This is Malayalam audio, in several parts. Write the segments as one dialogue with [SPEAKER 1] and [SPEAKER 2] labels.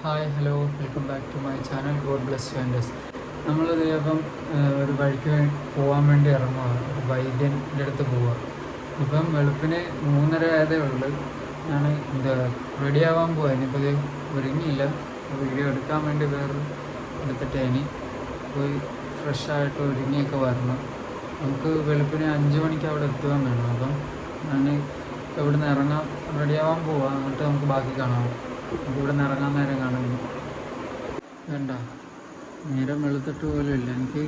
[SPEAKER 1] Hi hello welcome back to my channel God bless you and S. നമ്മളിത് ഇപ്പം ഒരു വഴിക്ക് പോകാൻ വേണ്ടി ഇറങ്ങുക, ഒരു വൈദ്യൻ്റെ അടുത്ത് പോവുക. ഇപ്പം വെളുപ്പിന് 3:30 ആയതേ ഉള്ളൂ. ഞാൻ റെഡിയാവാൻ പോവാ. ഇനിയിപ്പോൾ ഇത് ഒരുങ്ങിയില്ല. വീഡിയോ എടുക്കാൻ വേണ്ടി വേറെ എടുത്തിട്ട് ഇനി പോയി ഫ്രഷായിട്ട് ഒരുങ്ങിയൊക്കെ വരണം. നമുക്ക് വെളുപ്പിന് 5 മണിക്ക് അവിടെ എത്തുവാൻ വേണം. അപ്പം ഞാൻ ഇവിടെ നിന്ന് ഇറങ്ങാൻ റെഡിയാവാൻ പോവാം. എന്നിട്ട് നമുക്ക് ബാക്കി കാണാം. ഇവിടെ നിന്ന് ഇറങ്ങാൻ നേരം കാണുന്നു വേണ്ട, നേരം വെളുത്തിട്ട് പോലും ഇല്ല. എനിക്ക്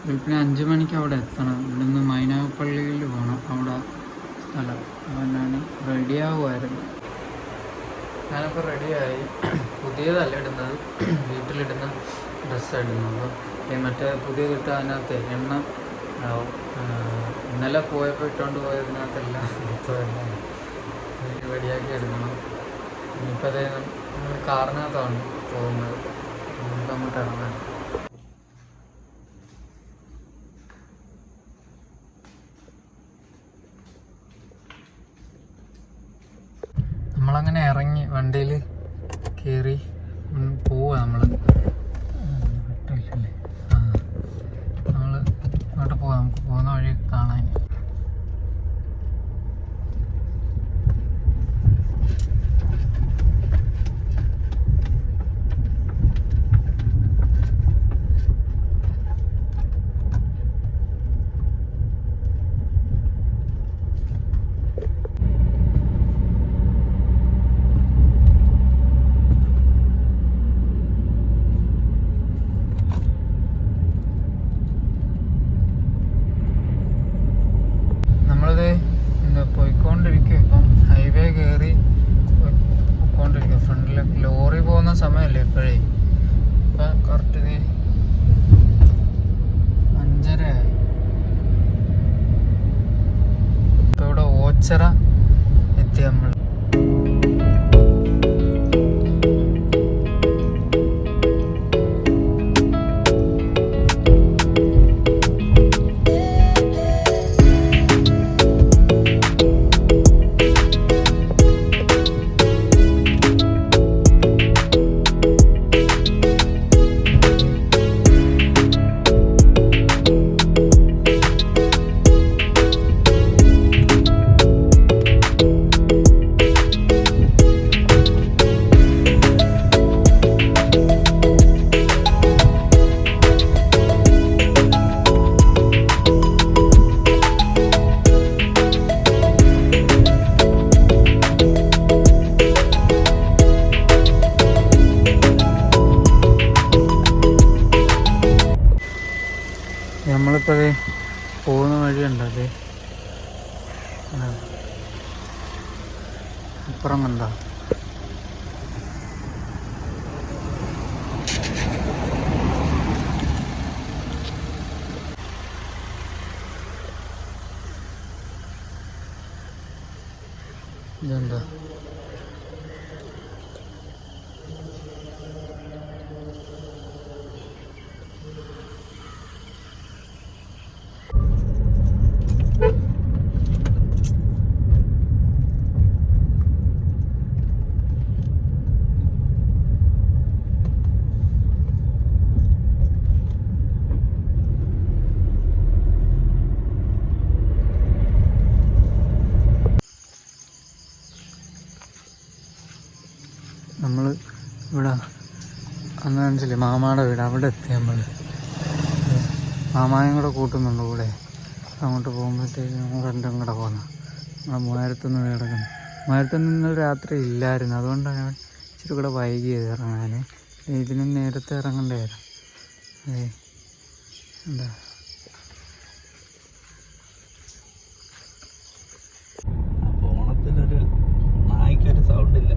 [SPEAKER 1] വെളുപ്പിന് 5 മണിക്ക് അവിടെ എത്തണം. ഇവിടെ നിന്ന് മൈനാപ്പള്ളിയിൽ പോകണം, അവിടെ സ്ഥലം. അപ്പോൾ ഞാൻ റെഡിയാവുമായിരുന്നു. ഞാനപ്പോൾ റെഡിയായി. പുതിയതല്ല ഇടുന്നത്, വീട്ടിലിടുന്ന ഡ്രസ്സാണ് ഇടുന്നത്. അപ്പോൾ മറ്റേ പുതിയതിട്ട് അതിനകത്ത് എണ്ണ ഇന്നലെ പോയപ്പോൾ ഇട്ടുകൊണ്ട് പോയതിനകത്തെല്ലാം മൊത്തമെല്ലാം റെഡിയാക്കി എടുക്കണം. ഇനിയിപ്പോൾ അതേ കാറിനകത്താണ് പോകുന്നത്. നമുക്ക് അങ്ങോട്ട് ഇറങ്ങാൻ. നമ്മളങ്ങനെ ഇറങ്ങി വണ്ടിയിൽ കയറി പോവുക. നമ്മൾ വിട്ടില്ലല്ലേ? നമ്മൾ അങ്ങോട്ട് പോവാം. നമുക്ക് പോകുന്ന വഴി കാണാൻ. പോയിക്കൊണ്ടിരിക്കുക. ഇപ്പം ഹൈവേ കയറി പോയിക്കൊണ്ടിരിക്കുക. ഫ്രണ്ടിൽ ലോറി പോകുന്ന സമയമല്ലേ ഇപ്പോഴേ. ഇപ്പം കറക്റ്റ് 5:30 ആയി. ഇപ്പം ഇവിടെ ഓച്ചിറ എത്തി നമ്മൾ. നമ്മളിപ്പോൾ പോകുന്ന വഴിയുണ്ടത് അപ്പുറം കണ്ട. ഇതെന്താ? നമ്മൾ ഇവിടെ അന്ന് മനസ്സിലെ മാമാടെ വീട്, അവിടെ എത്തി. നമ്മൾ മാമായും കൂടെ കൂട്ടുന്നുണ്ട് കൂടെ. അങ്ങോട്ട് പോകുമ്പോഴത്തേക്ക് നമ്മൾ രണ്ടും കൂടെ പോകുന്നത്. നമ്മൾ 3000 കിടക്കുന്നു. 3000 ഇന്നലെ രാത്രി ഇല്ലായിരുന്നു. അതുകൊണ്ടാണ് ഞാൻ ഇച്ചിരി കൂടെ വൈകിയത് ഇറങ്ങാൻ. ഇതിന് നേരത്തെ ഇറങ്ങണ്ടായിരുന്നു. എന്താ
[SPEAKER 2] ഓണത്തിനൊരു നായ്ക്കൊരു സൗണ്ടില്ല.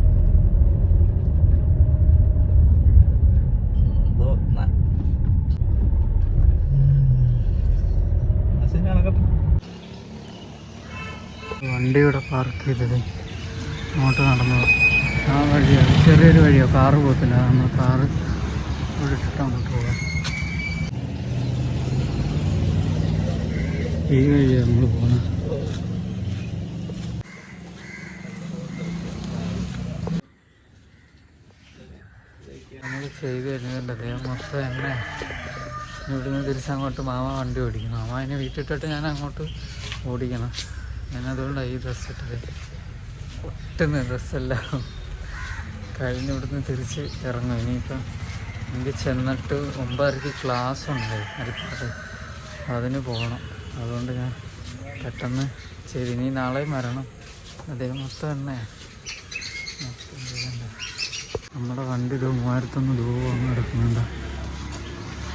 [SPEAKER 1] വണ്ടി ഇവിടെ പാർക്ക് ചെയ്തത് അങ്ങോട്ട് നടന്നു. ആ വഴിയാണ്, ചെറിയൊരു വഴിയോ, കാറ് പോകത്തില്ല. നമ്മൾ കാറ് ഇവിടെ ഇട്ടിട്ട് അങ്ങോട്ട് പോകാം. ഈ വഴിയാണ് നമ്മൾ പോകുന്നത്. നമ്മൾ ചെയ്ത് കഴിഞ്ഞിട്ടുണ്ട്. അദ്ദേഹം മൊത്തം എന്നെ ഇവിടുന്ന് തിരിച്ചങ്ങോട്ട് മാമ വണ്ടി ഓടിക്കും. മാമ അതിനെ വീട്ടിട്ടിട്ട് ഞാൻ അങ്ങോട്ട് ഓടിക്കണം. ഞാനതുകൊണ്ടാണ് ഈ ഡ്രസ്സ് ഇട്ടത്. ഒട്ടുന്ന ഡ്രസ്സെല്ലാം കഴിഞ്ഞ് ഇവിടുന്ന് തിരിച്ച് ഇറങ്ങും. ഇനിയിപ്പം എനിക്ക് ചെന്നിട്ട് 9:30 ക്ലാസ് ഉണ്ട് അരിപ്പാട്ട്, അതിന് പോകണം. അതുകൊണ്ട് ഞാൻ പെട്ടെന്ന് ചെയ്ത്. ഇനി നാളെ വരണം. അദ്ദേഹം മൊത്തം എണ്ണയാണ്. നമ്മുടെ വണ്ടി 3001 രൂപ അങ്ങ് എടുക്കുന്നുണ്ട്.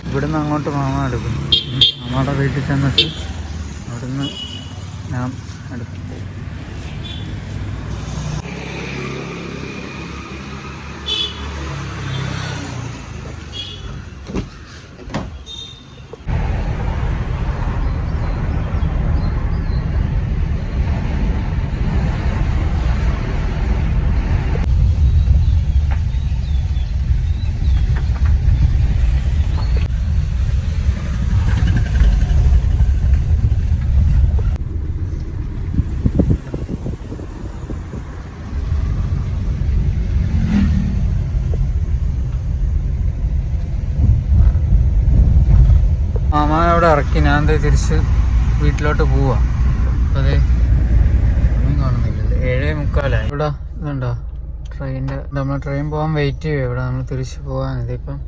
[SPEAKER 1] ഇവിടുന്ന് അങ്ങോട്ട് മാമ എടുക്കും. മാമയുടെ വീട്ടിൽ ചെന്നിട്ട് അവിടുന്ന് ഞാൻ എടുക്കും. മാമ അവിടെ ഇറക്കി. ഞാൻ തിരിച്ച് വീട്ടിലോട്ട് പോവാ. അപ്പോൾ അതെ ഒന്നും കാണുന്നില്ലല്ലോ. 7:45 ഇവിടെ ഇതുണ്ടോ ട്രെയിനിൻ്റെ. നമ്മൾ ട്രെയിൻ പോകാൻ വെയിറ്റ് ചെയ്യുക. ഇവിടെ നമ്മൾ തിരിച്ച് പോകാൻ. ഇതിപ്പം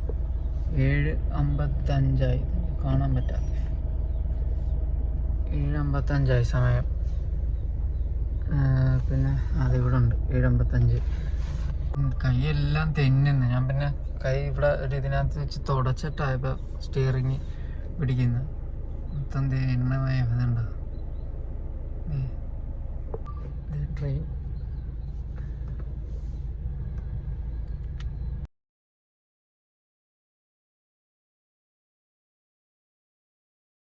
[SPEAKER 1] 7:55 കാണാൻ പറ്റാതെ. 7:55 സമയം. പിന്നെ അതിവിടെ ഉണ്ട് 7:55. കൈയെല്ലാം തെന്നുന്നു. ഞാൻ പിന്നെ കൈ ഇവിടെ ഒരു ഇതിനകത്ത് വെച്ച് തുടച്ചിട്ടായപ്പോൾ സ്റ്റിയറിങ് പിടിക്കുന്നത് മൊത്തം എണ്ണമയം. ഇതുണ്ടോ ട്രെയിൻ.